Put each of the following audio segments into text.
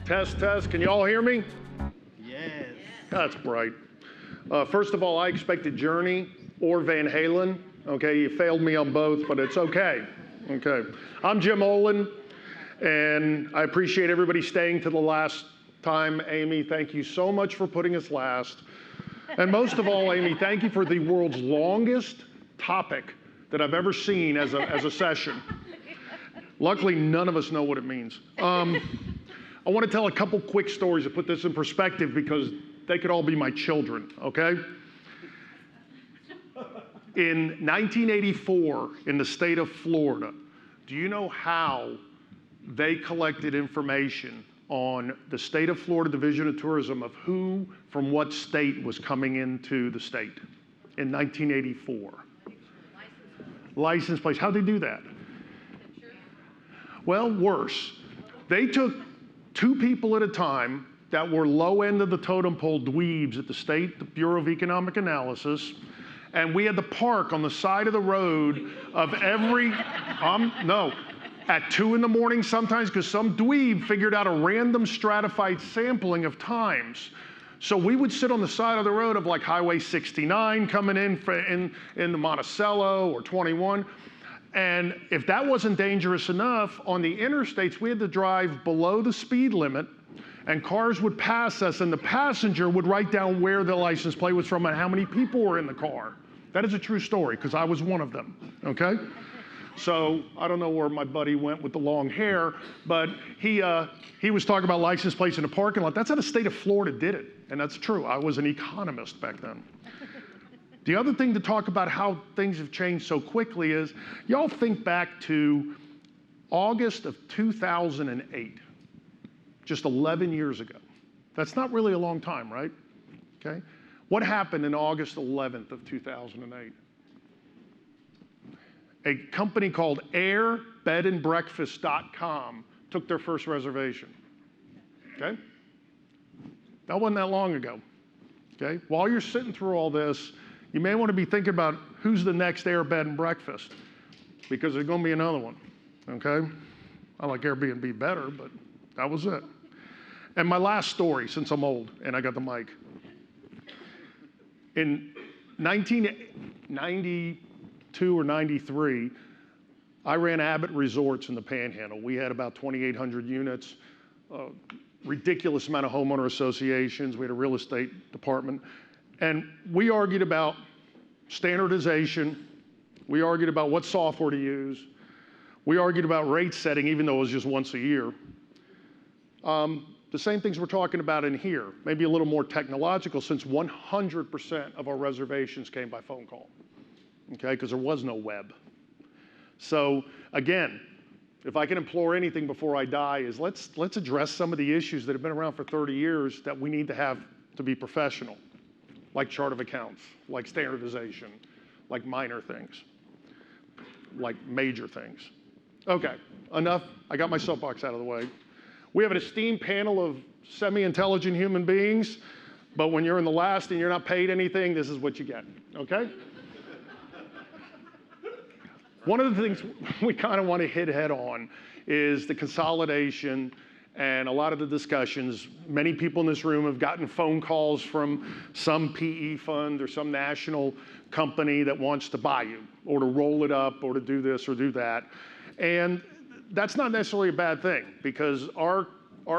Test, test. Can you all hear me? Yes. That's bright. First of all, I expected Journey or Van Halen. Okay, you failed me on both, but it's okay. Okay. I'm Jim Olin, and I appreciate everybody staying to the last time. Amy, thank you so much for putting us last. And most of all, Amy, thank you for the world's longest topic that I've ever seen as a session. Luckily, none of us know what it means. I want to tell a couple quick stories to put this in perspective because they could all be my children, okay? In 1984, in the state of Florida, do you know how they collected information on the state of Florida Division of Tourism of who from what state was coming into the state in 1984? License plates. How'd they do that? Well, worse. They took 2 people at a time that were low end of the totem pole dweebs at the state, the Bureau of Economic Analysis, and we had to park on the side of the road of every, at 2 in the morning sometimes, because some dweeb figured out a random stratified sampling of times. So we would sit on the side of the road of like Highway 69 coming in the Monticello or 21. And if that wasn't dangerous enough, on the interstates, we had to drive below the speed limit, and cars would pass us, and the passenger would write down where the license plate was from and how many people were in the car. That is a true story, because I was one of them, okay? So I don't know where my buddy went with the long hair, but he was talking about license plates in the parking lot. That's how the state of Florida did it, and that's true. I was an economist back then. The other thing to talk about how things have changed so quickly is, y'all think back to August of 2008, just 11 years ago. That's not really a long time, right? Okay. What happened in August 11th of 2008? A company called airbedandbreakfast.com took their first reservation. Okay? That wasn't that long ago. Okay? While you're sitting through all this, you may want to be thinking about who's the next Air Bed and Breakfast, because there's going to be another one, okay? I like Airbnb better, but that was it. And my last story, since I'm old and I got the mic. In 1992 or 93, I ran Abbott Resorts in the Panhandle. We had about 2,800 units, ridiculous amount of homeowner associations. We had a real estate department. And we argued about standardization. We argued about what software to use. We argued about rate setting, even though it was just once a year. The same things we're talking about in here, maybe a little more technological, since 100% of our reservations came by phone call, okay, because there was no web. So again, if I can implore anything before I die is let's address some of the issues that have been around for 30 years that we need to have to be professional. Like chart of accounts, like standardization, like minor things, like major things. Okay, enough. I got my soapbox out of the way. We have an esteemed panel of semi-intelligent human beings, but when you're in the last and you're not paid anything, this is what you get, okay? One of the things we kind of want to hit head on is the consolidation and a lot of the discussions. Many people in this room have gotten phone calls from some PE fund or some national company that wants to buy you or to roll it up or to do this or do that. And that's not necessarily a bad thing, because our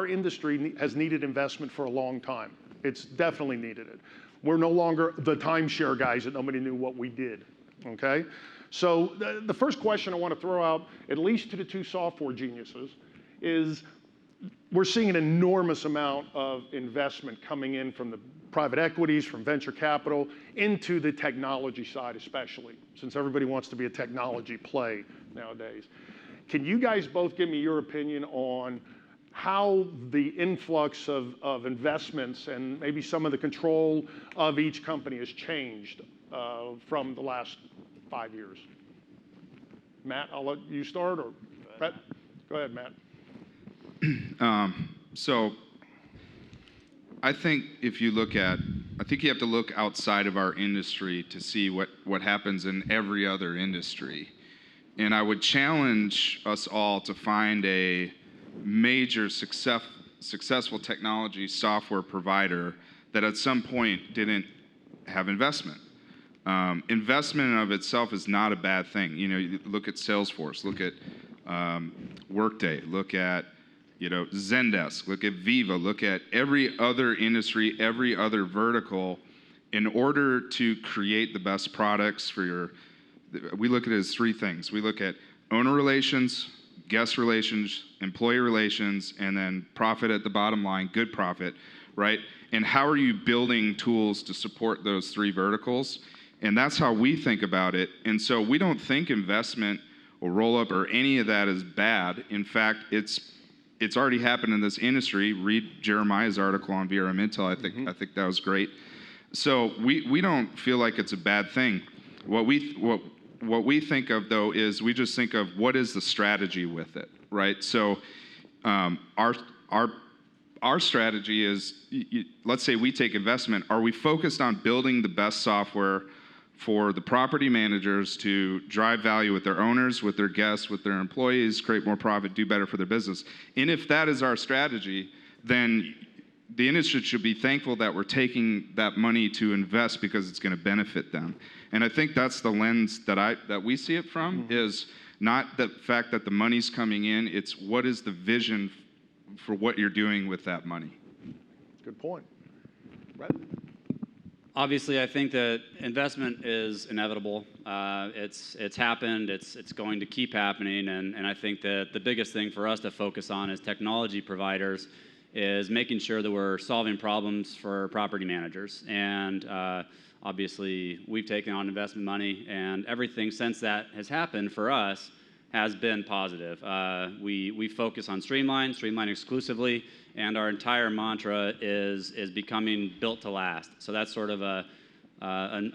industry has needed investment for a long time. It's definitely needed it. We're no longer the timeshare guys that nobody knew what we did, okay? So the first question I want to throw out, at least to the 2 software geniuses, is we're seeing an enormous amount of investment coming in from the private equities, from venture capital, into the technology side especially, since everybody wants to be a technology play nowadays. Can you guys both give me your opinion on how the influx of investments and maybe some of the control of each company has changed from the last 5 years? Matt, I'll let you start, or Brett? Go ahead, Matt. So I think if you look at, I think you have to look outside of our industry to see what happens in every other industry. And I would challenge us all to find a major successful technology software provider that at some point didn't have investment. Investment in of itself is not a bad thing. You know, you look at Salesforce, look at Workday, look at Zendesk, look at Viva, look at every other industry, every other vertical. In order to create the best products for we look at it as three things. We look at owner relations, guest relations, employee relations, and then profit at the bottom line, good profit, right? And how are you building tools to support those three verticals? And that's how we think about it. And so we don't think investment or roll-up or any of that is bad. In fact, it's already happened in this industry. Read Jeremiah's article on VRM Intel. I think that was great. So we don't feel like it's a bad thing. What we think of, though, is we just think of what is the strategy with it, right? So our strategy is, let's say we take investment. Are we focused on building the best software for the property managers to drive value with their owners, with their guests, with their employees, create more profit, do better for their business? And if that is our strategy, then the industry should be thankful that we're taking that money to invest because it's going to benefit them. And I think that's the lens that we see it from, is not the fact that the money's coming in, it's what is the vision for what you're doing with that money. Good point. Brett? Obviously, I think that investment is inevitable. It's happened. It's going to keep happening. And I think that the biggest thing for us to focus on as technology providers is making sure that we're solving problems for property managers. And obviously, we've taken on investment money, and everything since that has happened for us has been positive. We focus on Streamline exclusively, and our entire mantra is becoming built to last. So that's sort of a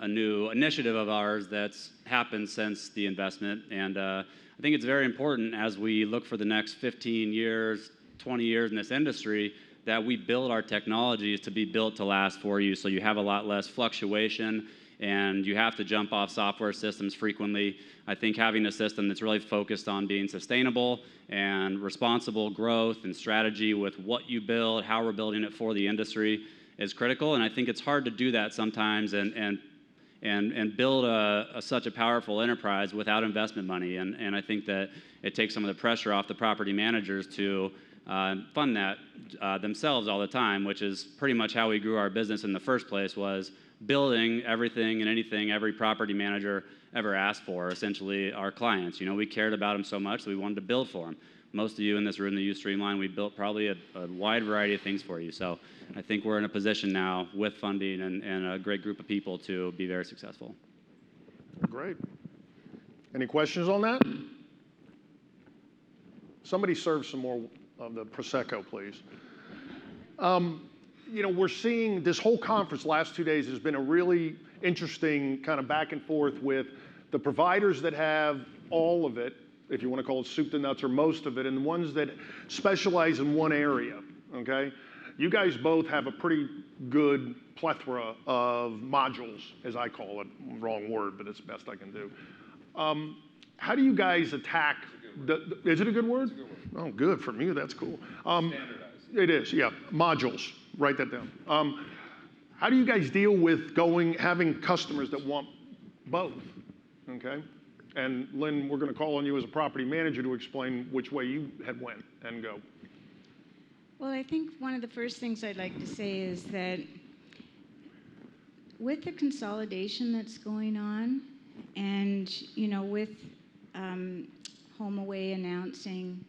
new initiative of ours that's happened since the investment. And I think it's very important as we look for the next 15 years, 20 years in this industry, that we build our technologies to be built to last for you, so you have a lot less fluctuation and you have to jump off software systems frequently. I think having a system that's really focused on being sustainable and responsible growth and strategy with what you build, how we're building it for the industry is critical. And I think it's hard to do that sometimes and build such a powerful enterprise without investment money. And I think that it takes some of the pressure off the property managers to fund that themselves all the time, which is pretty much how we grew our business in the first place, was building everything and anything every property manager ever asked for, essentially our clients. You know, we cared about them so much that we wanted to build for them. Most of you in this room that use Streamline, we built probably a wide variety of things for you. So I think we're in a position now with funding and a great group of people to be very successful. Great. Any questions on that? Somebody serve some more of the Prosecco, please. You know, we're seeing this whole conference last 2 days has been a really interesting kind of back and forth with the providers that have all of it, if you want to call it soup to nuts, or most of it, and the ones that specialize in one area, okay? You guys both have a pretty good plethora of modules, as I call it. Wrong word, but it's the best I can do. How do you guys attack is it a good word? It's a good word. Oh, good. From you, that's cool. Standardized. It is, yeah. Modules. Write that down. How do you guys deal with having customers that want both? Okay? And Lynn, we're going to call on you as a property manager to explain which way you had went and go. Well, I think one of the first things I'd like to say is that with the consolidation that's going on, and you know, with HomeAway announcing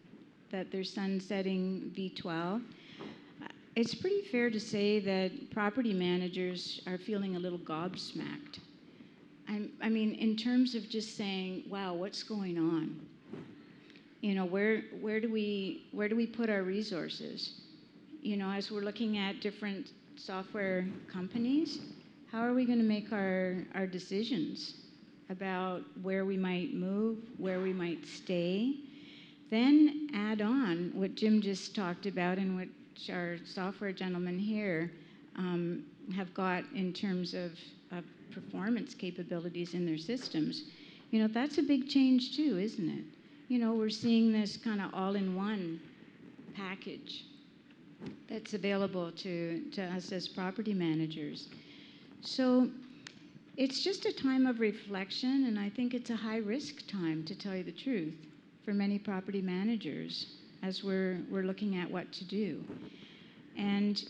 that they're sunsetting V12, it's pretty fair to say that property managers are feeling a little gobsmacked. I mean, in terms of just saying, wow, what's going on? You know, where do we put our resources? You know, as we're looking at different software companies, how are we going to make our decisions about where we might move, where we might stay? Then add on what Jim just talked about and what our software gentlemen here have got in terms of performance capabilities in their systems. You know, that's a big change too, isn't it? You know, we're seeing this kind of all-in-one package. that's available to us as property managers. So it's just a time of reflection, and I think it's a high-risk time, to tell you the truth, for many property managers as we're looking at what to do. And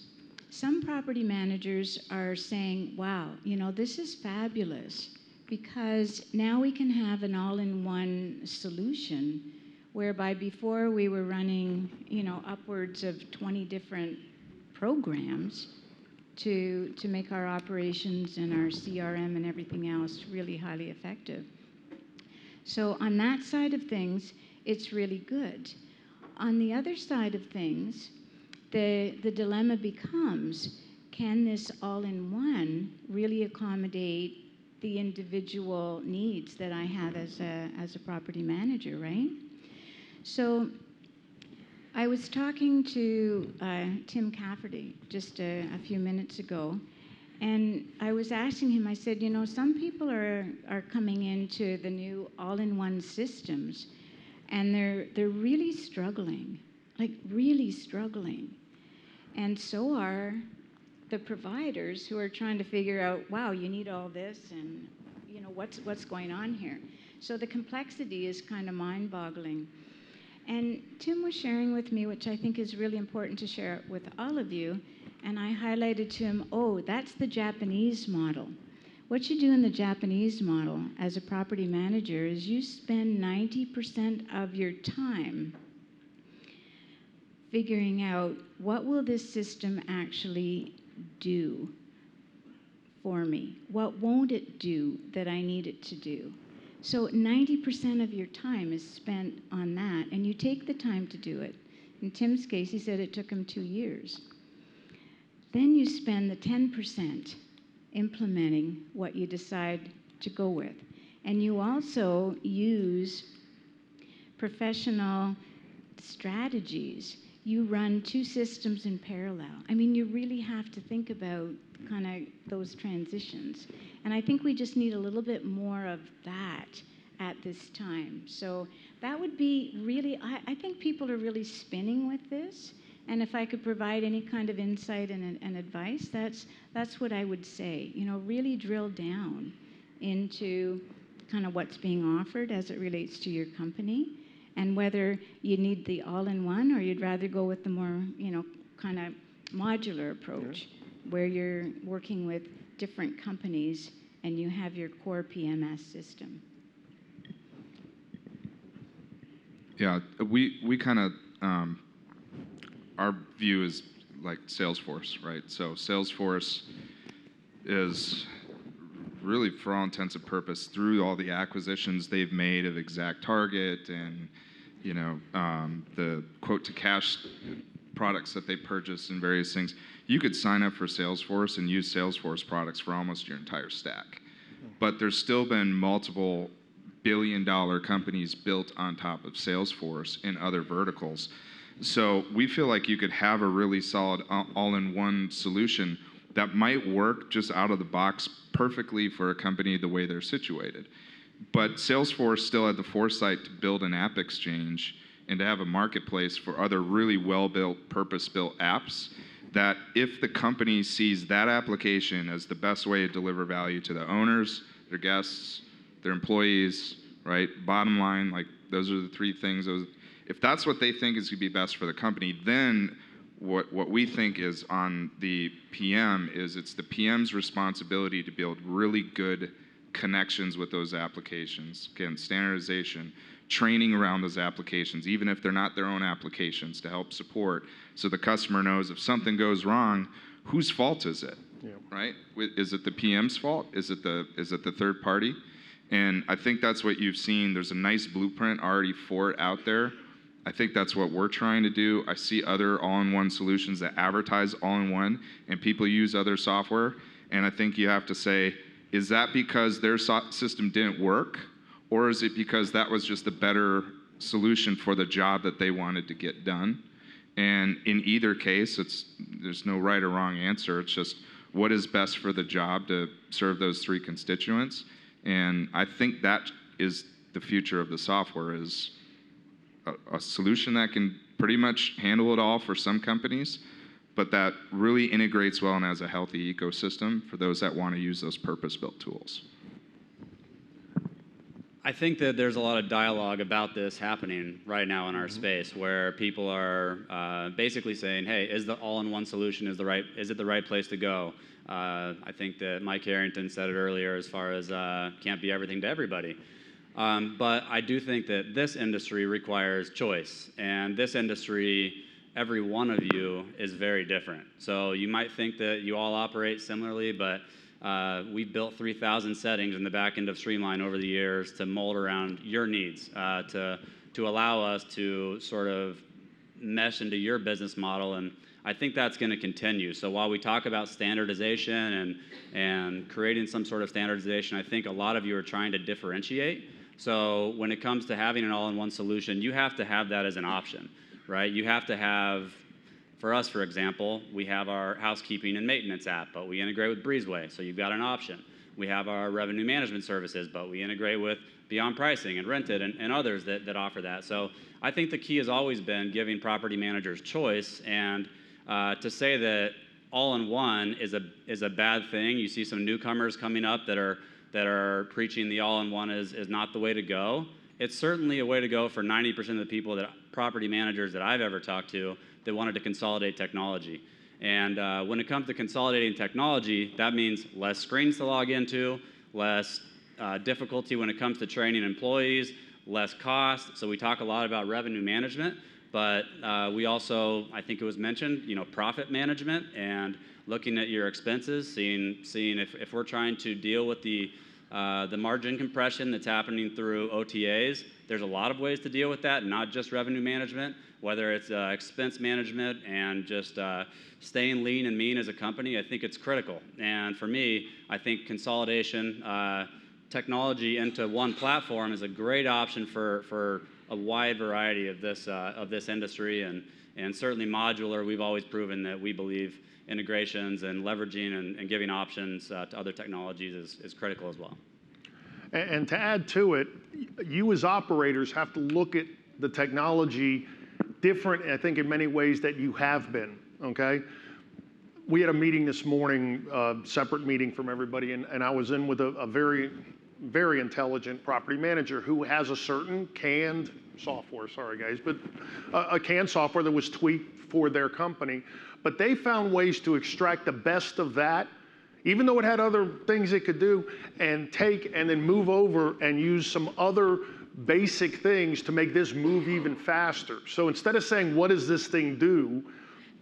some property managers are saying, wow, this is fabulous, because now we can have an all-in-one solution, whereby before we were running, upwards of 20 different programs to make our operations and our CRM and everything else really highly effective. So on that side of things, it's really good. On the other side of things, the dilemma becomes, can this all-in-one really accommodate the individual needs that I have as a property manager, right? So I was talking to Tim Cafferty just a few minutes ago, and I was asking him, I said, some people are coming into the new all-in-one systems, and they're really struggling, like really struggling. And so are the providers who are trying to figure out, wow, you need all this, and what's going on here. So the complexity is kind of mind-boggling. And Tim was sharing with me, which I think is really important to share with all of you, and I highlighted to him, oh, that's the Japanese model. What you do in the Japanese model as a property manager is you spend 90% of your time figuring out, what will this system actually do for me? What won't it do that I need it to do? So 90% of your time is spent on that, and you take the time to do it. In Tim's case, he said it took him 2 years. Then you spend the 10% implementing what you decide to go with. And you also use professional strategies. You run 2 systems in parallel. I mean, you really have to think about kind of those transitions. And I think we just need a little bit more of that at this time. So that would be really, I think people are really spinning with this. And if I could provide any kind of insight and advice, that's what I would say. Really drill down into kind of what's being offered as it relates to your company, and whether you need the all-in-one or you'd rather go with the more, kind of modular approach, where you're working with different companies and you have your core PMS system. Yeah, we kind of, our view is like Salesforce, right? So Salesforce is really, for all intents and purposes, through all the acquisitions they've made of ExactTarget and the quote-to-cash products that they purchased and various things, you could sign up for Salesforce and use Salesforce products for almost your entire stack. But there's still been multiple billion-dollar companies built on top of Salesforce in other verticals. So we feel like you could have a really solid all-in-one solution that might work just out of the box perfectly for a company the way they're situated. But Salesforce still had the foresight to build an app exchange and to have a marketplace for other really well-built, purpose-built apps, that if the company sees that application as the best way to deliver value to the owners, their guests, their employees, right? Bottom line, like those are the 3 things. If that's what they think is going to be best for the company, then what we think is on the PM is it's the PM's responsibility to build really good connections with those applications. Again, standardization, training around those applications, even if they're not their own applications, to help support, so the customer knows if something goes wrong, whose fault is it? Yeah. Right? Is it the PM's fault? Is it the third party? And I think that's what you've seen. There's a nice blueprint already for it out there. I think that's what we're trying to do. I see other all-in-one solutions that advertise all-in-one, and people use other software. And I think you have to say, is that because their system didn't work? Or is it because that was just a better solution for the job that they wanted to get done? And in either case, there's no right or wrong answer. It's just what is best for the job to serve those 3 constituents. And I think that is the future of the software, is a solution that can pretty much handle it all for some companies, but that really integrates well and has a healthy ecosystem for those that want to use those purpose-built tools. I think that there's a lot of dialogue about this happening right now in our space, where people are basically saying, "Hey, is the all-in-one solution is it the right place to go?" I think that Mike Harrington said it earlier, as far as can't be everything to everybody. But I do think that this industry requires choice, and this industry, every one of you is very different. So you might think that you all operate similarly, but we've built 3,000 settings in the back end of Streamline over the years to mold around your needs, to allow us to sort of mesh into your business model, and I think that's going to continue. So while we talk about standardization and creating some sort of standardization, I think a lot of you are trying to differentiate. So when it comes to having an all-in-one solution, you have to have that as an option, right? You have to have, for us, for example, we have our housekeeping and maintenance app, but we integrate with Breezeway, so you've got an option. We have our revenue management services, but we integrate with Beyond Pricing and Rented and others that offer that. So I think the key has always been giving property managers choice, and to say that all-in-one is a bad thing. You see some newcomers coming up that are preaching the all-in-one is not the way to go. It's certainly a way to go for 90% of the people property managers that I've ever talked to that wanted to consolidate technology. And when it comes to consolidating technology, that means less screens to log into, less difficulty when it comes to training employees, less cost. So we talk a lot about revenue management, but we also, I think it was mentioned, profit management and looking at your expenses, seeing if we're trying to deal with the margin compression that's happening through OTAs. There's a lot of ways to deal with that, not just revenue management, whether it's expense management and just staying lean and mean as a company. I think it's critical. And for me, I think consolidation, technology into one platform is a great option for a wide variety of this industry, and certainly modular. We've always proven that we believe integrations and leveraging and giving options to other technologies is critical as well. And to add to it, you as operators have to look at the technology different, I think, in many ways that you have been, okay? We had a meeting this morning, separate meeting from everybody, and I was in with a very, very intelligent property manager who has a certain canned software, sorry guys, but a canned software that was tweaked for their company. But they found ways to extract the best of that, even though it had other things it could do, and then move over and use some other basic things to make this move even faster. So instead of saying, what does this thing do?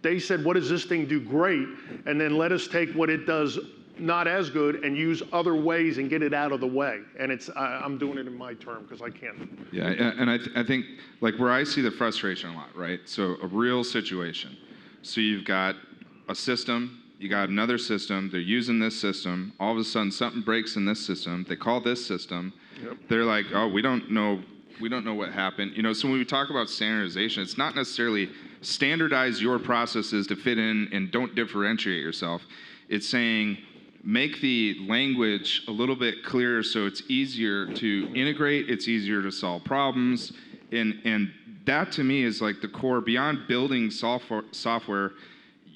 They said, what does this thing do great? And then let us take what it does not as good and use other ways and get it out of the way. And I'm doing it in my term because I can't. Yeah, and I think like where I see the frustration a lot, right? So a real situation. So you've got a system, you got another system, they're using this system, all of a sudden something breaks in this system, they call this system, yep. They're like, oh, we don't know what happened. So when we talk about standardization, it's not necessarily standardize your processes to fit in and don't differentiate yourself. It's saying make the language a little bit clearer so it's easier to integrate, it's easier to solve problems, and that to me is like the core. Beyond building software,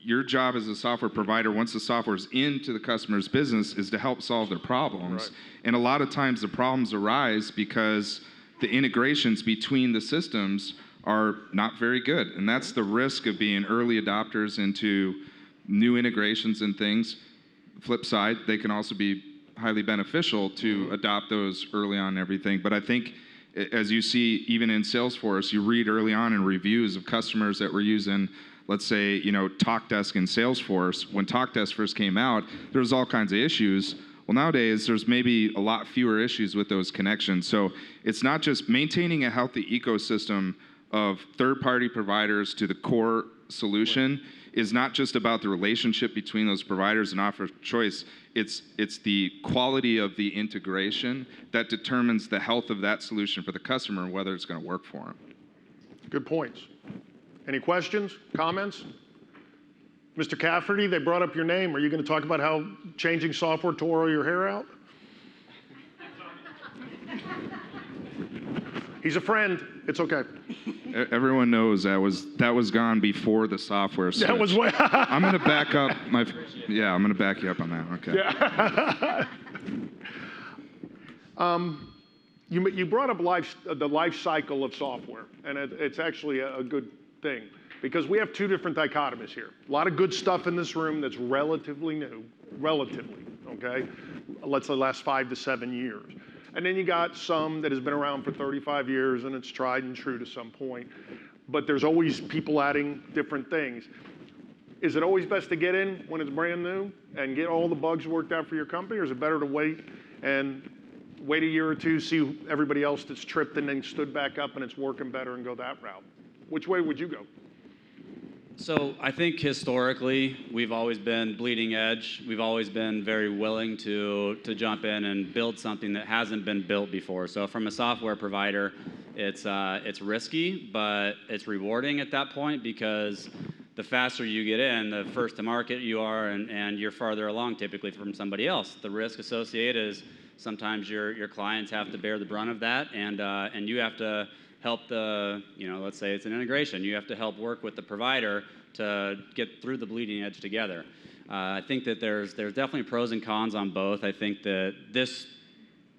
your job as a software provider, once the software is into the customer's business, is to help solve their problems. Right. And a lot of times the problems arise because the integrations between the systems are not very good. And that's the risk of being early adopters into new integrations and things. Flip side, they can also be highly beneficial to adopt those early on and everything. But I think as you see, even in Salesforce, you read early on in reviews of customers that were using, let's say, TalkDesk in Salesforce. When TalkDesk first came out, there was all kinds of issues. Well, nowadays, there's maybe a lot fewer issues with those connections. So it's not just maintaining a healthy ecosystem of third-party providers to the core solution is not just about the relationship between those providers and offer choice. It's the quality of the integration that determines the health of that solution for the customer and whether it's going to work for them. Good points. Any questions, comments? Mr. Cafferty, they brought up your name. Are you going to talk about how changing software tore your hair out? He's a friend. It's okay. Everyone knows that was gone before the software switch. That was way. I'm going to back up I'm going to back you up on that. Okay. Yeah. You brought up the life cycle of software, and it's actually a good thing because we have two different dichotomies here. A lot of good stuff in this room that's relatively new, okay? Let's say the last 5 to 7 years. And then you got some that has been around for 35 years and it's tried and true to some point. But there's always people adding different things. Is it always best to get in when it's brand new and get all the bugs worked out for your company, or is it better to wait a year or two, see everybody else that's tripped and then stood back up and it's working better and go that route? Which way would you go? So I think historically, we've always been bleeding edge. We've always been very willing to jump in and build something that hasn't been built before. So from a software provider, it's risky, but it's rewarding at that point because the faster you get in, the first to market you are, and you're farther along typically from somebody else. The risk associated is sometimes your clients have to bear the brunt of that, and you have to help let's say it's an integration. You have to help work with the provider to get through the bleeding edge together. I think that there's definitely pros and cons on both. I think that this,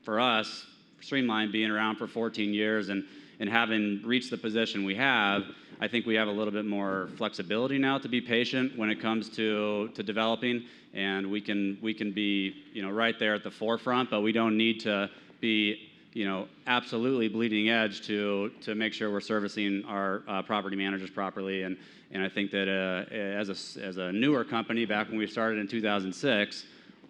for us, Streamline being around for 14 years and having reached the position we have, I think we have a little bit more flexibility now to be patient when it comes to developing, and we can be right there at the forefront, but we don't need to be absolutely bleeding edge to make sure we're servicing our property managers properly. And I think that as a newer company, back when we started in 2006,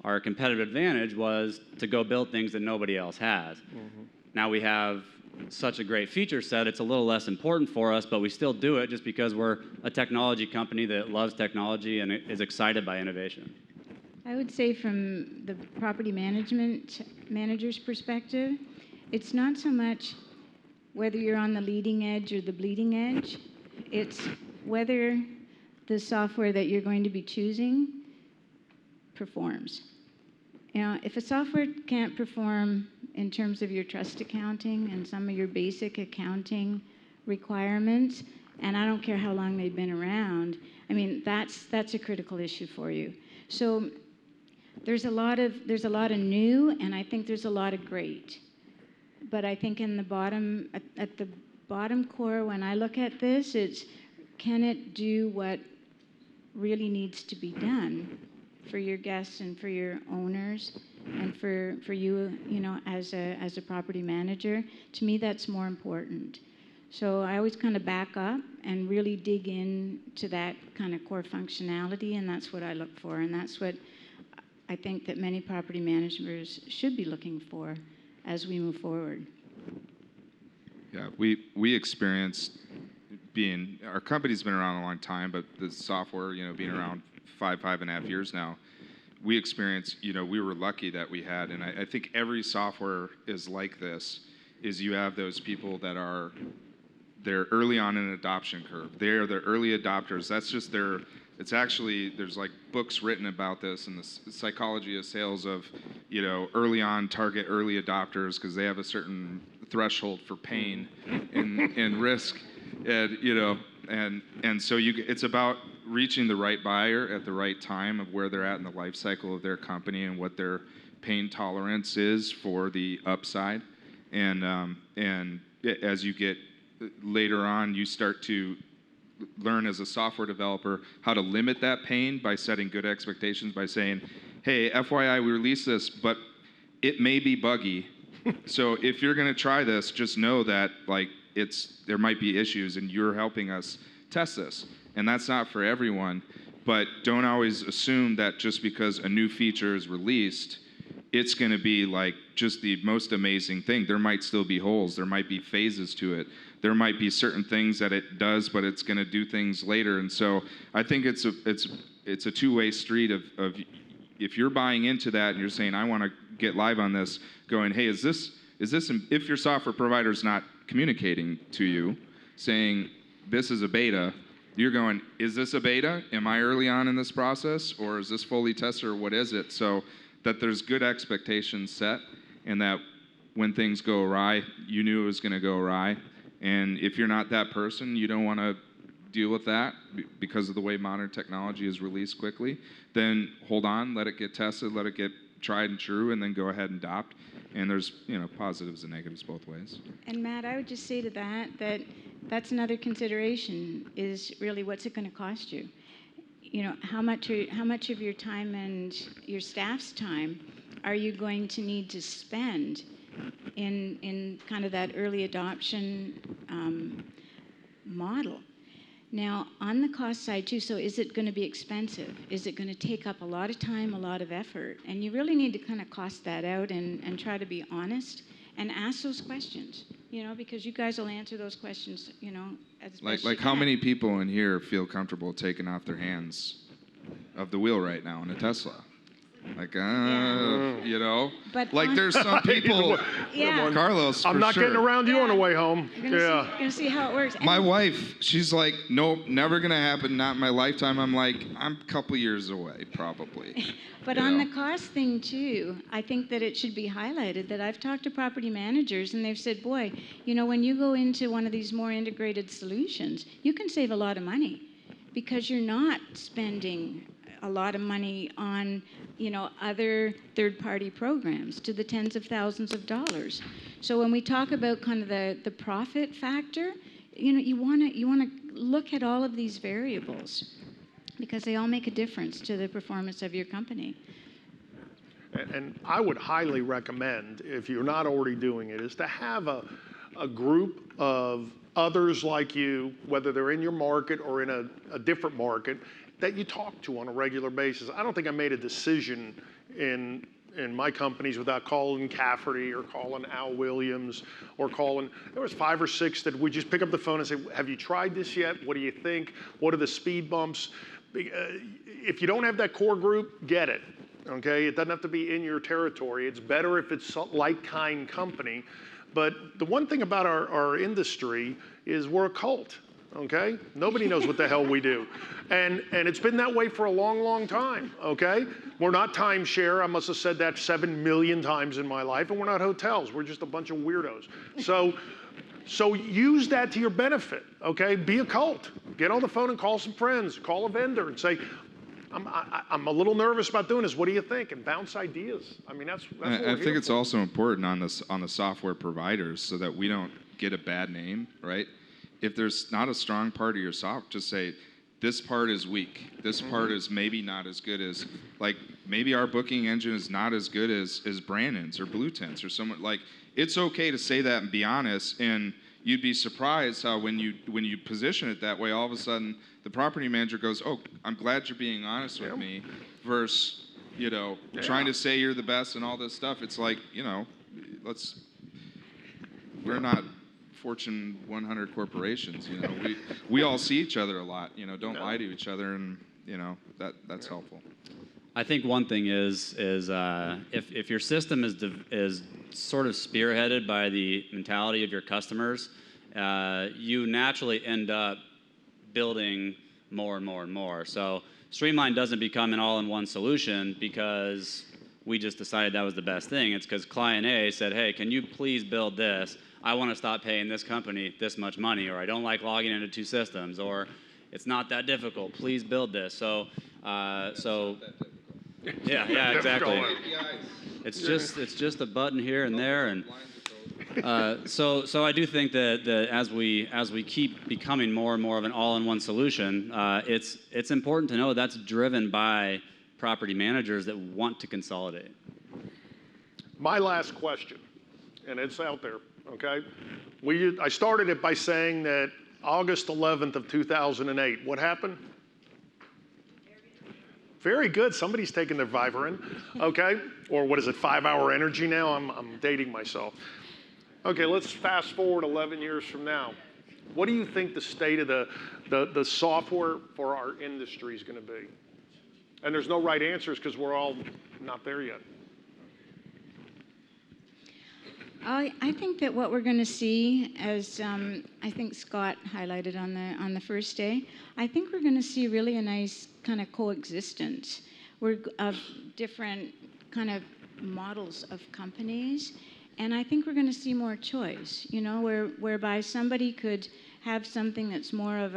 our competitive advantage was to go build things that nobody else has. Mm-hmm. Now we have such a great feature set, it's a little less important for us, but we still do it just because we're a technology company that loves technology and is excited by innovation. I would say from the property manager's perspective, it's not so much whether you're on the leading edge or the bleeding edge. It's whether the software that you're going to be choosing performs. If a software can't perform in terms of your trust accounting and some of your basic accounting requirements, and I don't care how long they've been around, that's a critical issue for you. So there's a lot of new, and I think there's a lot of great. But I think at the bottom core, when I look at this, it's can it do what really needs to be done for your guests and for your owners and for you, as a property manager? To me, that's more important. So I always kind of back up and really dig into that kind of core functionality, and that's what I look for, and that's what I think that many property managers should be looking for as we move forward. Yeah, we experienced our company's been around a long time, but the software, being around 5.5 years now, we experienced, we were lucky that we had, and I think every software is like this, is you have those people that they're early on an adoption curve. They're the early adopters. That's just it's actually, there's like books written about this in the psychology of sales of, early on target early adopters because they have a certain threshold for pain and risk. And so it's about reaching the right buyer at the right time of where they're at in the life cycle of their company and what their pain tolerance is for the upside. And as you get later on, you start to learn as a software developer how to limit that pain by setting good expectations, by saying, hey, FYI, we released this, but it may be buggy. So if you're going to try this, just know that there might be issues and you're helping us test this. And that's not for everyone, but don't always assume that just because a new feature is released, it's going to be just the most amazing thing. There might still be holes. There might be phases to it. There might be certain things that it does, but it's going to do things later. And so I think it's a two-way street of if you're buying into that and you're saying, I want to get live on this, going, hey, is this if your software provider's not communicating to you, saying this is a beta, you're going, is this a beta? Am I early on in this process? Or is this fully tested, or what is it? So that there's good expectations set, and that when things go awry, you knew it was going to go awry, And if you're not that person, you don't want to deal with that because of the way modern technology is released quickly, then hold on, let it get tested, let it get tried and true, and then go ahead and adopt. And there's, positives and negatives both ways. And Matt, I would just say to that that's another consideration is really what's it going to cost you? How much of your time and your staff's time are you going to need to spend in kind of that early adoption model? Now, on the cost side too, so is it going to be expensive? Is it going to take up a lot of time, a lot of effort? And you really need to kind of cost that out and try to be honest and ask those questions, because you guys will answer those questions, as best you How can. many people in here feel comfortable taking off their hands of the wheel right now in a Tesla? But there's some people, Yeah. Carlos, I'm for not sure. getting around you on the way home. You're gonna see how it works. And My wife, she's like, nope, never gonna happen, not in my lifetime. I'm like, I'm a couple years away, probably. But on the cost thing too, I think that it should be highlighted that I've talked to property managers and they've said, boy, when you go into one of these more integrated solutions, you can save a lot of money because you're not spending a lot of money on, other third-party programs to the tens of thousands of dollars. So when we talk about kind of the profit factor, you want to look at all of these variables because they all make a difference to the performance of your company. And I would highly recommend, if you're not already doing it, is to have a group of others like you, whether they're in your market or in a different market, that you talk to on a regular basis. I don't think I made a decision in my companies without calling Cafferty or calling Al Williams or there was 5 or 6 that we just pick up the phone and say, have you tried this yet? What do you think? What are the speed bumps? If you don't have that core group, get it, okay? It doesn't have to be in your territory. It's better if it's like-kind company. But the one thing about our industry is we're a cult. Okay? Nobody knows what the hell we do. And it's been that way for a long, long time, okay? We're not timeshare. I must have said that 7 million times in my life. And we're not hotels. We're just a bunch of weirdos. So use that to your benefit, okay? Be a cult. Get on the phone and call some friends. Call a vendor and say, I'm a little nervous about doing this. What do you think? And bounce ideas. I mean, that's what I think it's also important on the software providers so that we don't get a bad name, right? If there's not a strong part of your software, just say, this part is weak. This part is maybe not as good as, maybe our booking engine is not as good as Brandon's or Blue Tent's or someone. It's okay to say that and be honest, and you'd be surprised how when you position it that way, all of a sudden the property manager goes, oh, I'm glad you're being honest with me, versus, trying to say you're the best and all this stuff. It's like, we're not Fortune 100 corporations, we all see each other a lot, don't lie to each other, and that's helpful. I think one thing is if your system is sort of spearheaded by the mentality of your customers, you naturally end up building more and more and more. So Streamline doesn't become an all-in-one solution because we just decided that was the best thing. It's because client A said, hey, can you please build this? I want to stop paying this company this much money, or I don't like logging into 2 systems, or it's not that difficult. Please build this. Yeah, exactly. It's just a button here and there, and so I do think that as we keep becoming more and more of an all-in-one solution, it's important to know that's driven by property managers that want to consolidate. My last question, and it's out there. Okay, I started it by saying that August 11th of 2008. What happened? Very good. Somebody's taking their Vivarin. Okay, or what is it? 5-hour energy now. I'm dating myself. Okay, let's fast forward 11 years from now. What do you think the state of the software for our industry is going to be? And there's no right answers because we're all not there yet. I think that what we're going to see, as I think Scott highlighted on the first day, I think we're going to see really a nice kind of coexistence of different kind of models of companies, And I think we're going to see more choice, whereby somebody could have something that's more of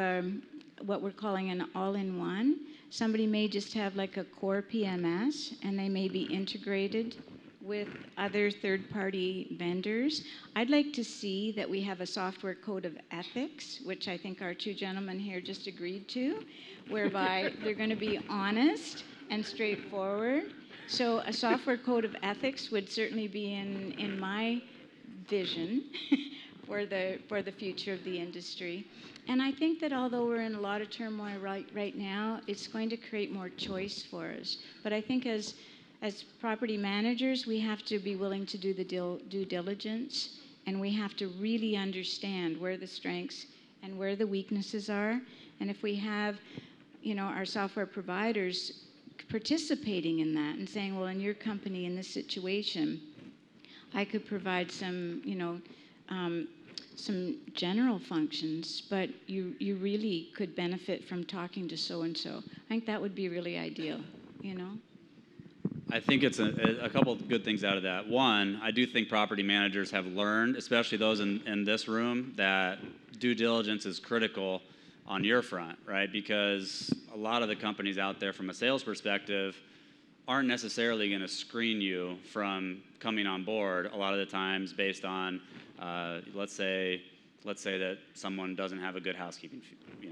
what we're calling an all-in-one. Somebody may just have like a core PMS, and they may be integrated with other third-party vendors. I'd like to see that we have a software code of ethics, which I think our two gentlemen here just agreed to, whereby they're going to be honest and straightforward. So a software code of ethics would certainly be in my vision for the future of the industry. And I think that although we're in a lot of turmoil right now, it's going to create more choice for us. But I think as property managers, we have to be willing to do the due diligence, and we have to really understand where the strengths and where the weaknesses are. And if we have, our software providers participating in that and saying, well, in your company, in this situation, I could provide some general functions, but you really could benefit from talking to so-and-so. I think that would be really ideal, I think it's a couple of good things out of that. One, I do think property managers have learned, especially those in this room, that due diligence is critical on your front, right? Because a lot of the companies out there from a sales perspective aren't necessarily going to screen you from coming on board a lot of the times based on, let's say that someone doesn't have a good housekeeping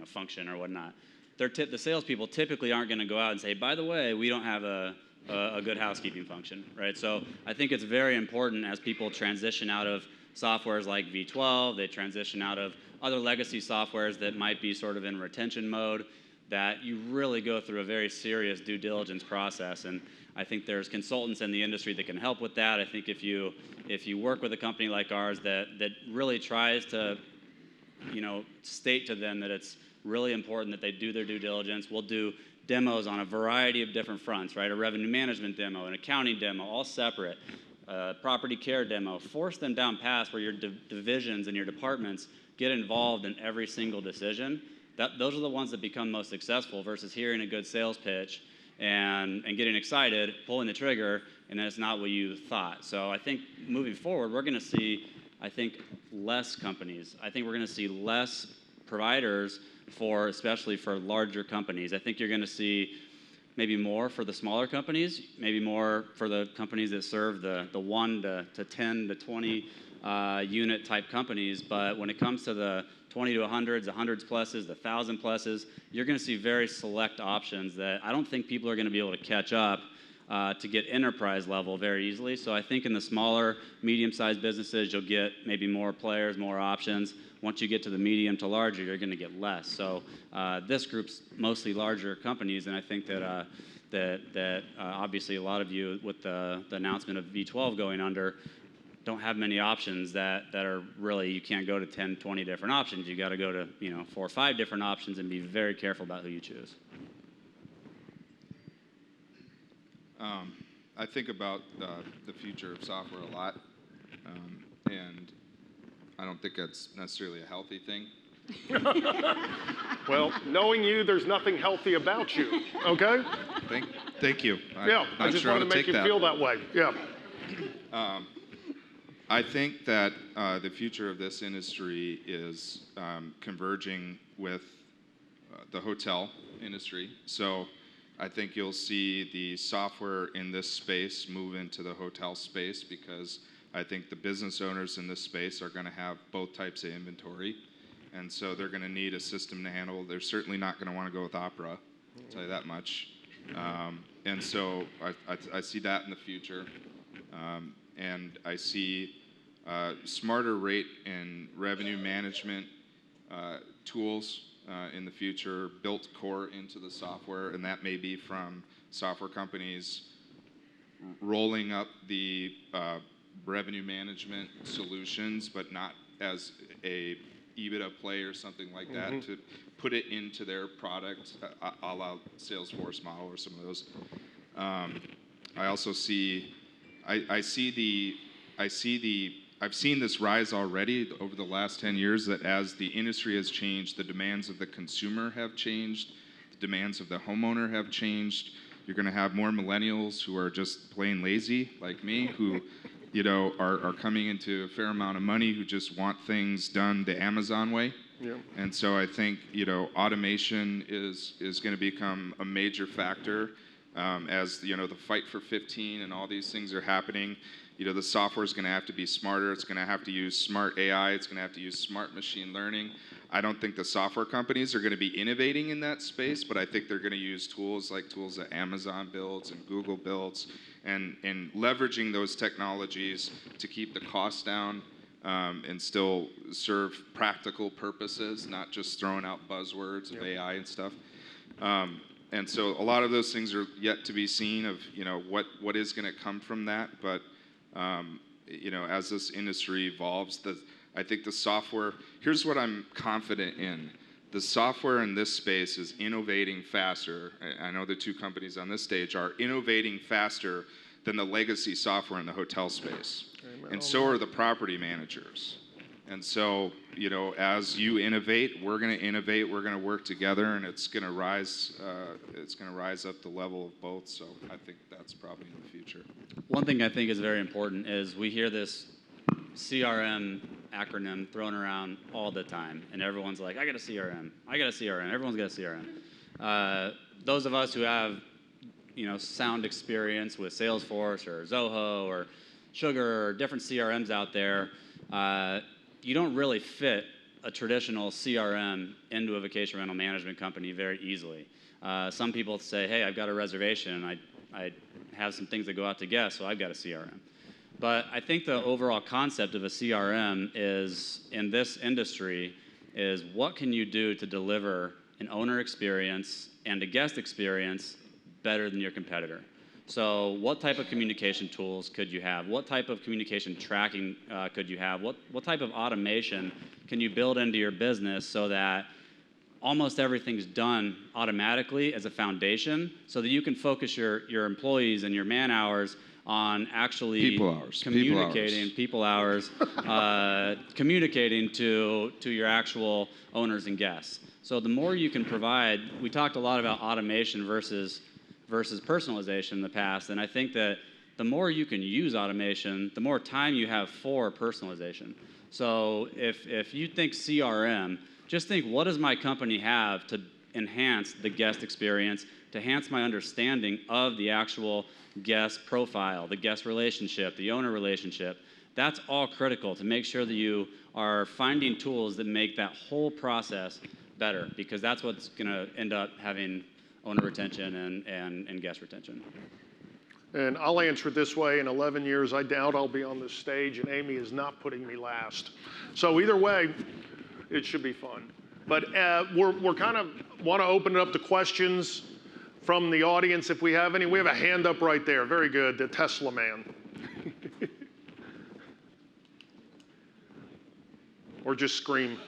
function or whatnot. The salespeople typically aren't going to go out and say, by the way, we don't have a good housekeeping function, right? So I think it's very important as people transition out of softwares like V12, they transition out of other legacy softwares that might be sort of in retention mode, that you really go through a very serious due diligence process. And I think there's consultants in the industry that can help with that. I think if you work with a company like ours that really tries to, state to them that it's really important that they do their due diligence, we'll do demos on a variety of different fronts, right? A revenue management demo, an accounting demo, all separate, property care demo. Force them down paths where your divisions and your departments get involved in every single decision. Those are the ones that become most successful versus hearing a good sales pitch and getting excited, pulling the trigger, and then it's not what you thought. So I think moving forward, we're going to see, less companies. I think we're going to see less providers especially for larger companies. I think you're going to see maybe more for the smaller companies, maybe more for the companies that serve the 1 to 10 to 20 unit type companies. But when it comes to the 20 to 100s, the 100s pluses, the 1,000 pluses, you're going to see very select options that I don't think people are going to be able to catch up to get enterprise level very easily. So I think in the smaller, medium-sized businesses, you'll get maybe more players, more options. Once you get to the medium to larger, you're going to get less. So this group's mostly larger companies, and I think that obviously a lot of you, with the announcement of V12 going under, don't have many options that are really, you can't go to 10, 20 different options. You got to go to 4 or 5 different options and be very careful about who you choose. I think about the future of software a lot, and I don't think that's necessarily a healthy thing. Well, knowing you, there's nothing healthy about you, okay? Thank you. I just wanted to make you feel that way. Yeah. I think that the future of this industry is converging with the hotel industry. So I think you'll see the software in this space move into the hotel space, because I think the business owners in this space are going to have both types of inventory. And so they're going to need a system to handle. They're certainly not going to want to go with Opera, I'll tell you that much. And so I see that in the future. And I see smarter rate and revenue management tools in the future built core into the software, and that may be from software companies rolling up the revenue management solutions, but not as a EBITDA play or something like that, to put it into their product, a la Salesforce model or some of those. I also see, I've seen this rise already over the last 10 years, that as the industry has changed, the demands of the consumer have changed, the demands of the homeowner have changed. You're going to have more millennials who are just plain lazy, like me, who are coming into a fair amount of money who just want things done the Amazon way. Yeah. And so I think, automation is going to become a major factor as, the fight for 15 and all these things are happening. The software is going to have to be smarter. It's going to have to use smart AI. It's going to have to use smart machine learning. I don't think the software companies are going to be innovating in that space, but I think they're going to use tools that Amazon builds and Google builds and leveraging those technologies to keep the costs down and still serve practical purposes, not just throwing out buzzwords of AI and stuff. And so a lot of those things are yet to be seen of, what is going to come from that. But, as this industry evolves, I think the software, here's what I'm confident in. The software in this space is innovating faster. I know the two companies on this stage are innovating faster than the legacy software in the hotel space. Amen. And so are the property managers. And so, as you innovate, we're going to innovate. We're going to work together, and it's going to rise. It's going to rise up the level of both. So I think that's probably in the future. One thing I think is very important is we hear this CRM acronym thrown around all the time, and everyone's like, "I got a CRM. I got a CRM. Everyone's got a CRM." Those of us who have, sound experience with Salesforce or Zoho or Sugar or different CRMs out there. You don't really fit a traditional CRM into a vacation rental management company very easily. Some people say, hey, I've got a reservation, and I have some things that go out to guests, so I've got a CRM. But I think the overall concept of a CRM is, in this industry, is what can you do to deliver an owner experience and a guest experience better than your competitor? So what type of communication tools could you have? What type of communication tracking could you have? What type of automation can you build into your business so that almost everything's done automatically as a foundation so that you can focus your employees and your man hours on actually communicating communicating to your actual owners and guests. So the more you can provide, we talked a lot about automation versus personalization in the past, and I think that the more you can use automation, the more time you have for personalization. So if you think CRM, just think, what does my company have to enhance the guest experience, to enhance my understanding of the actual guest profile, the guest relationship, the owner relationship? That's all critical to make sure that you are finding tools that make that whole process better, because that's what's going to end up having owner retention and guest retention. And I'll answer it this way. In 11 years, I doubt I'll be on this stage, and Amy is not putting me last. So either way, it should be fun. But we're kind of want to open it up to questions from the audience if we have any. We have a hand up right there. Very good. The Tesla man. Or just scream.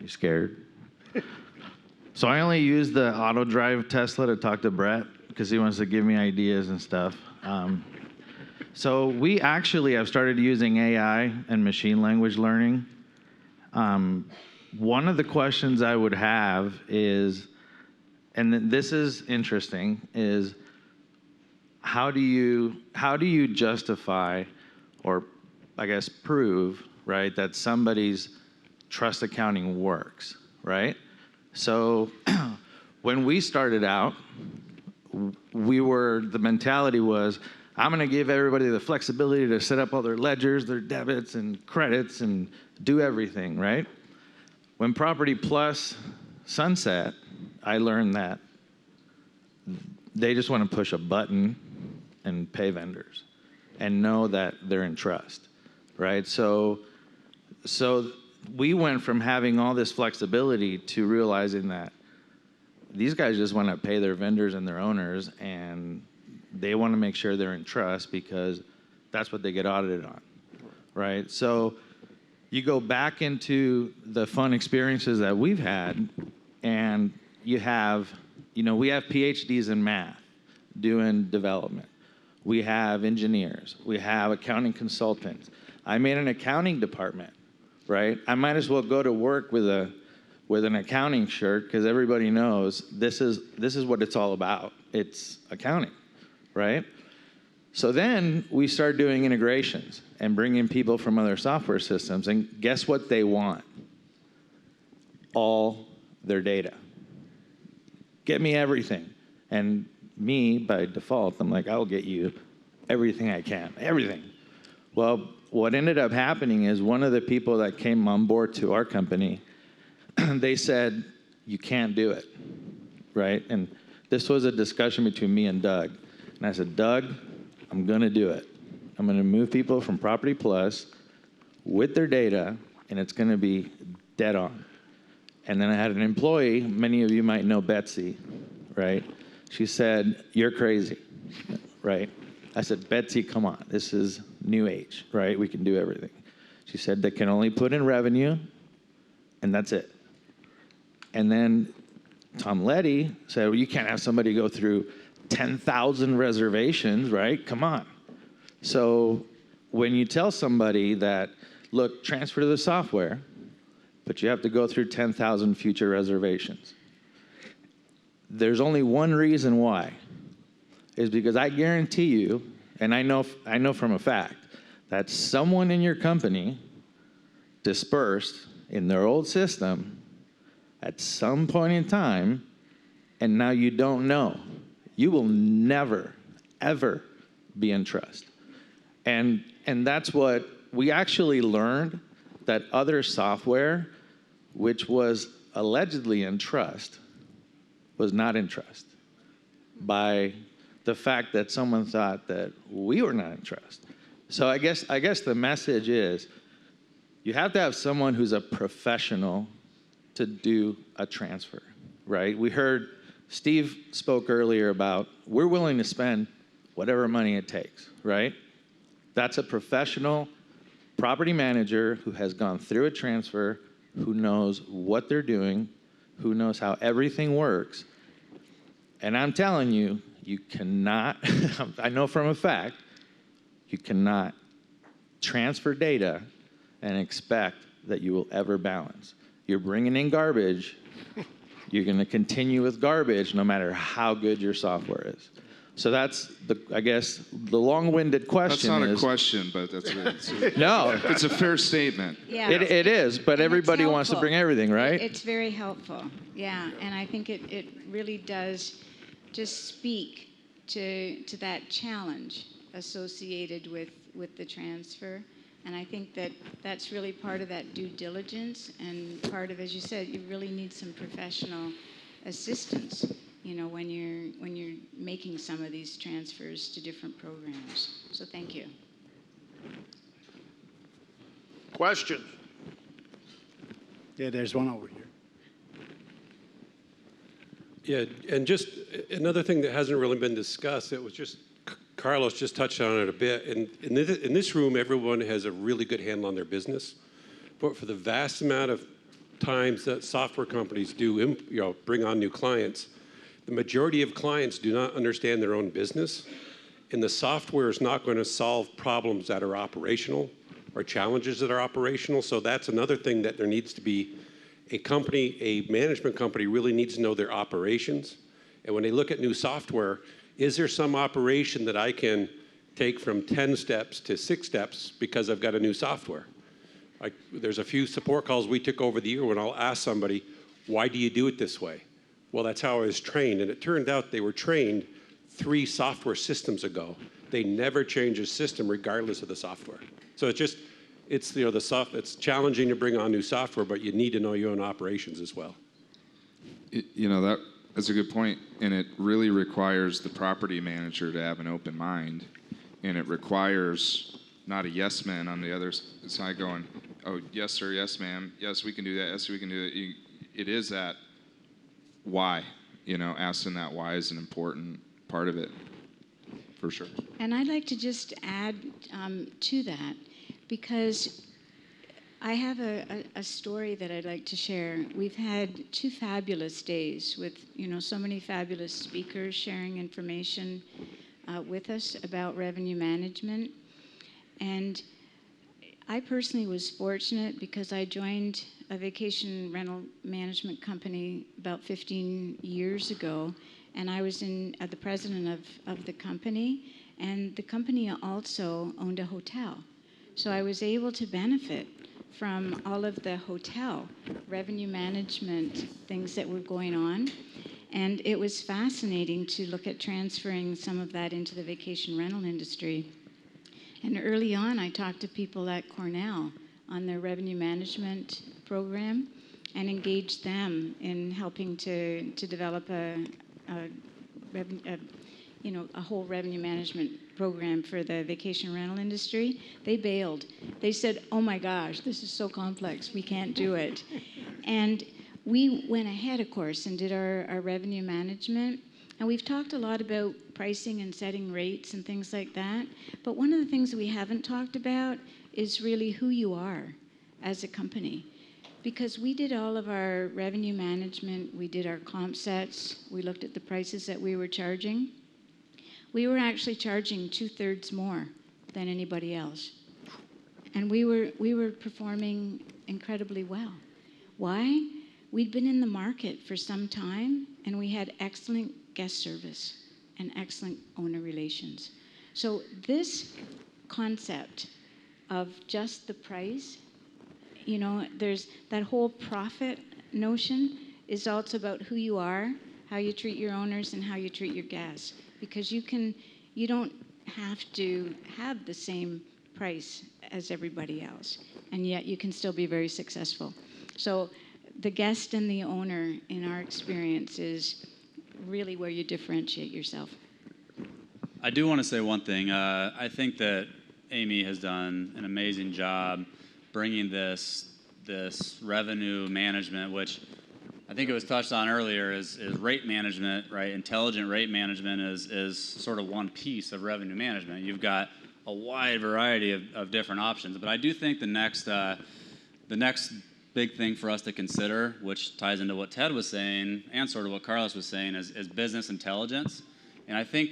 You scared? So I only use the auto drive Tesla to talk to Brett because he wants to give me ideas and stuff. So we actually have started using AI and machine language learning. One of the questions I would have is, and this is interesting, is how do you justify, or I guess prove, right, that somebody's trust accounting works, right? So when we started out, the mentality was, I'm going to give everybody the flexibility to set up all their ledgers, their debits and credits, and do everything, right? When Property Plus sunset, I learned that they just want to push a button and pay vendors and know that they're in trust, right? So we went from having all this flexibility to realizing that these guys just want to pay their vendors and their owners, and they want to make sure they're in trust because that's what they get audited on, right? So you go back into the fun experiences that we've had, and we have PhDs in math doing development. We have engineers. We have accounting consultants. I'm in an accounting department, right? I might as well go to work with an accounting shirt because everybody knows this is what it's all about. it's accounting, right? So then we start doing integrations and bringing people from other software systems, and guess what they want? All their data. Get me everything. And me, by default, I'm like, I'll get you everything I can, everything. Well, what ended up happening is one of the people that came on board to our company, they said, you can't do it, right? And this was a discussion between me and Doug. And I said, Doug, I'm going to do it. I'm going to move people from Property Plus with their data, and it's going to be dead on. And then I had an employee, many of you might know Betsy, right? She said, you're crazy, right? I said, Betsy, come on, this is new age, right? We can do everything. She said, they can only put in revenue, and that's it. And then Tom Letty said, well, you can't have somebody go through 10,000 reservations, right? Come on. So when you tell somebody that, look, transfer to the software, but you have to go through 10,000 future reservations, there's only one reason why, is because I guarantee you, and I know from a fact, that someone in your company dispersed in their old system at some point in time, and now you don't know. You will never, ever be in trust. And that's what we actually learned, that other software, which was allegedly in trust, was not in trust by the fact that someone thought that we were not in trust. So I guess the message is, you have to have someone who's a professional to do a transfer, right? We heard Steve spoke earlier about, we're willing to spend whatever money it takes, right? That's a professional property manager who has gone through a transfer, who knows what they're doing, who knows how everything works. And I'm telling you, you cannot, I know from a fact, you cannot transfer data and expect that you will ever balance. You're bringing in garbage, you're going to continue with garbage no matter how good your software is. So that's, I guess, the long-winded question. That's not is, a question, but it's no, it's a fair statement. Yeah. it is, but And everybody it's wants to helpful. bring everything, right? It's very helpful, yeah. And I think it really does just speak to that challenge associated with the transfer. And I think that that's really part of that due diligence, and part of, as you said, you really need some professional assistance, when you're making some of these transfers to different programs. So thank you. Questions? Yeah, there's one over here. Yeah, and just another thing that hasn't really been discussed, it was just, Carlos just touched on it a bit. And in this room, everyone has a really good handle on their business. But for the vast amount of times that software companies do bring on new clients, the majority of clients do not understand their own business. And the software is not going to solve problems that are operational or challenges that are operational. So that's another thing that there needs to be. A management company really needs to know their operations. And when they look at new software, is there some operation that I can take from 10 steps to 6 steps because I've got a new software? There's a few support calls we took over the year when I'll ask somebody, why do you do it this way? Well, that's how I was trained. And it turned out they were trained 3 software systems ago. They never change a system regardless of the software. So it's challenging to bring on new software, but you need to know your own operations as well. That's a good point, and it really requires the property manager to have an open mind, and it requires not a yes man on the other side going, oh, yes, sir, yes, ma'am, yes, we can do that, yes, we can do that. It is that why, asking that why is an important part of it, for sure. And I'd like to just add to that, because I have a story that I'd like to share. We've had 2 fabulous days with, so many fabulous speakers sharing information with us about revenue management. And I personally was fortunate because I joined a vacation rental management company about 15 years ago, and I was the president of the company, and the company also owned a hotel. So I was able to benefit from all of the hotel revenue management things that were going on. And it was fascinating to look at transferring some of that into the vacation rental industry. And early on, I talked to people at Cornell on their revenue management program and engaged them in helping to develop a whole revenue management program for the vacation rental industry. They bailed. They said, oh my gosh, this is so complex, we can't do it. And we went ahead, of course, and did our revenue management. And we've talked a lot about pricing and setting rates and things like that. But one of the things we haven't talked about is really who you are as a company. Because we did all of our revenue management, we did our comp sets, we looked at the prices that we were charging. We were actually charging 2/3 more than anybody else. And we were performing incredibly well. Why? We'd been in the market for some time, and we had excellent guest service and excellent owner relations. So this concept of just the price, there's that whole profit notion is also about who you are, how you treat your owners, and how you treat your guests. Because you don't have to have the same price as everybody else, and yet you can still be very successful. So the guest and the owner, in our experience, is really where you differentiate yourself. I do want to say one thing. I think that Amy has done an amazing job bringing this revenue management, which I think it was touched on earlier, is rate management, right? Intelligent rate management is sort of one piece of revenue management. You've got a wide variety of different options. But I do think the next big thing for us to consider, which ties into what Ted was saying and sort of what Carlos was saying, is business intelligence. And I think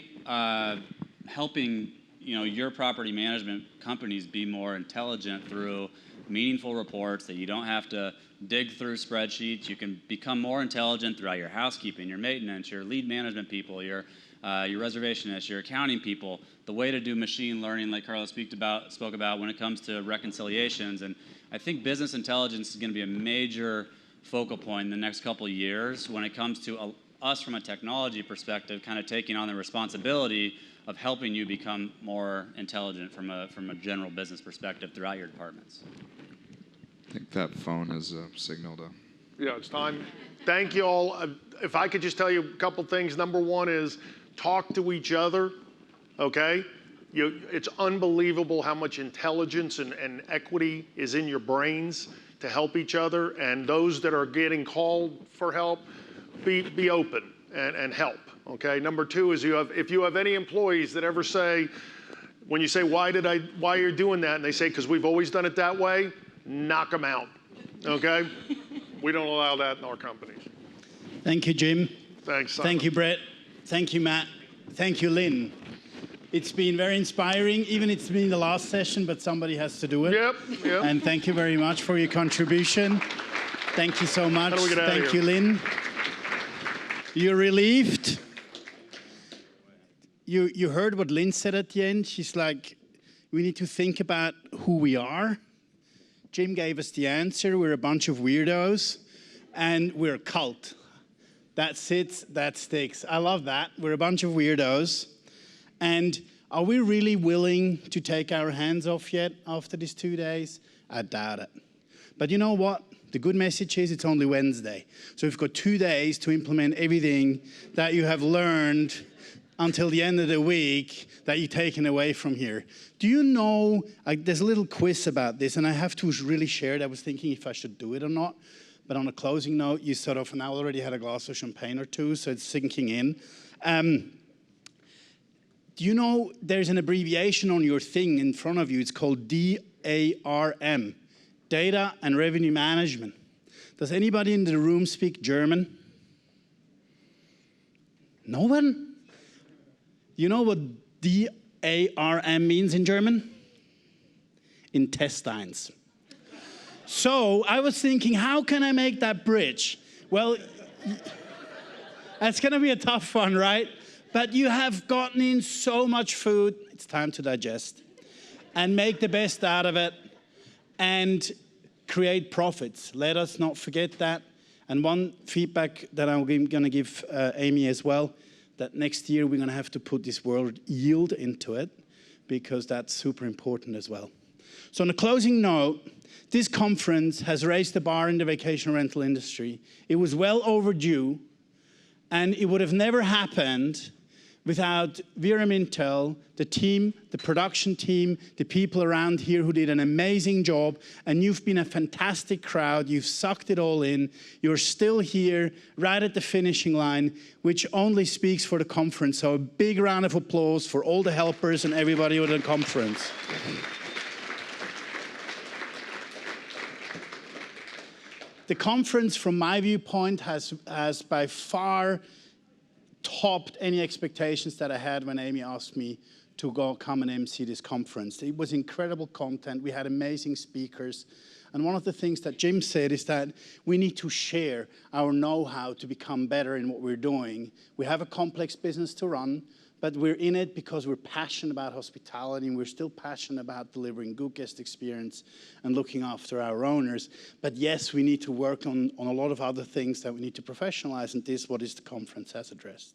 helping your property management companies be more intelligent through meaningful reports that you don't have to dig through spreadsheets. You can become more intelligent throughout your housekeeping, your maintenance, your lead management people, your reservationists, your accounting people. The way to do machine learning, like Carlos spoke about when it comes to reconciliations. And I think business intelligence is going to be a major focal point in the next couple of years when it comes to us from a technology perspective, kind of taking on the responsibility of helping you become more intelligent from a general business perspective throughout your departments. I think that phone has signaled a... Yeah, it's time. Thank you all. If I could just tell you a couple things. Number one is talk to each other, okay? It's unbelievable how much intelligence and equity is in your brains to help each other. And those that are getting called for help, be open and help, okay? Number two is if you have any employees that ever say, when you say, why you're doing that? And they say, because we've always done it that way, knock them out, okay? We don't allow that in our companies. Thank you, Jim. Thanks, Simon. Thank you, Brett. Thank you, Matt. Thank you, Lynn. It's been very inspiring. Even it's been the last session, but somebody has to do it. Yep. And thank you very much for your contribution. Thank you so much. How do we get out of Thank here? you, Lynn. You're relieved. You heard what Lynn said at the end. She's like, we need to think about who we are. Jim gave us the answer. We're a bunch of weirdos, and we're a cult. That sits, that sticks. I love that. We're a bunch of weirdos. And are we really willing to take our hands off yet after these 2 days? I doubt it. But you know what? The good message is it's only Wednesday. So we've got 2 days to implement everything that you have learned until the end of the week that you've taken away from here. Do you know, there's a little quiz about this, and I have to really share it. I was thinking if I should do it or not. But on a closing note, you sort of, and I already had a glass of champagne or two, so it's sinking in. Do you know there's an abbreviation on your thing in front of you? It's called DARM, Data and Revenue Management. Does anybody in the room speak German? No one? You know what DARM means in German? Intestines. So I was thinking, how can I make that bridge? Well, It's going to be a tough one, right? But you have gotten in so much food. It's time to digest and make the best out of it and create profits. Let us not forget that. And one feedback that I'm going to give Amy as well, that next year we're going to have to put this word yield into it, because that's super important as well. So on a closing note, this conference has raised the bar in the vacation rental industry. It was well overdue, and it would have never happened without VRM Intel, the team, the production team, the people around here who did an amazing job, and you've been a fantastic crowd. You've sucked it all in. You're still here, right at the finishing line, which only speaks for the conference. So a big round of applause for all the helpers and everybody at the conference. The conference, from my viewpoint, has by far topped any expectations that I had when Amy asked me to come and MC this conference. It was incredible content. We had amazing speakers. And one of the things that Jim said is that we need to share our know-how to become better in what we're doing. We have a complex business to run, but we're in it because we're passionate about hospitality, and we're still passionate about delivering good guest experience and looking after our owners. But yes, we need to work on a lot of other things that we need to professionalize, and this is what the conference has addressed.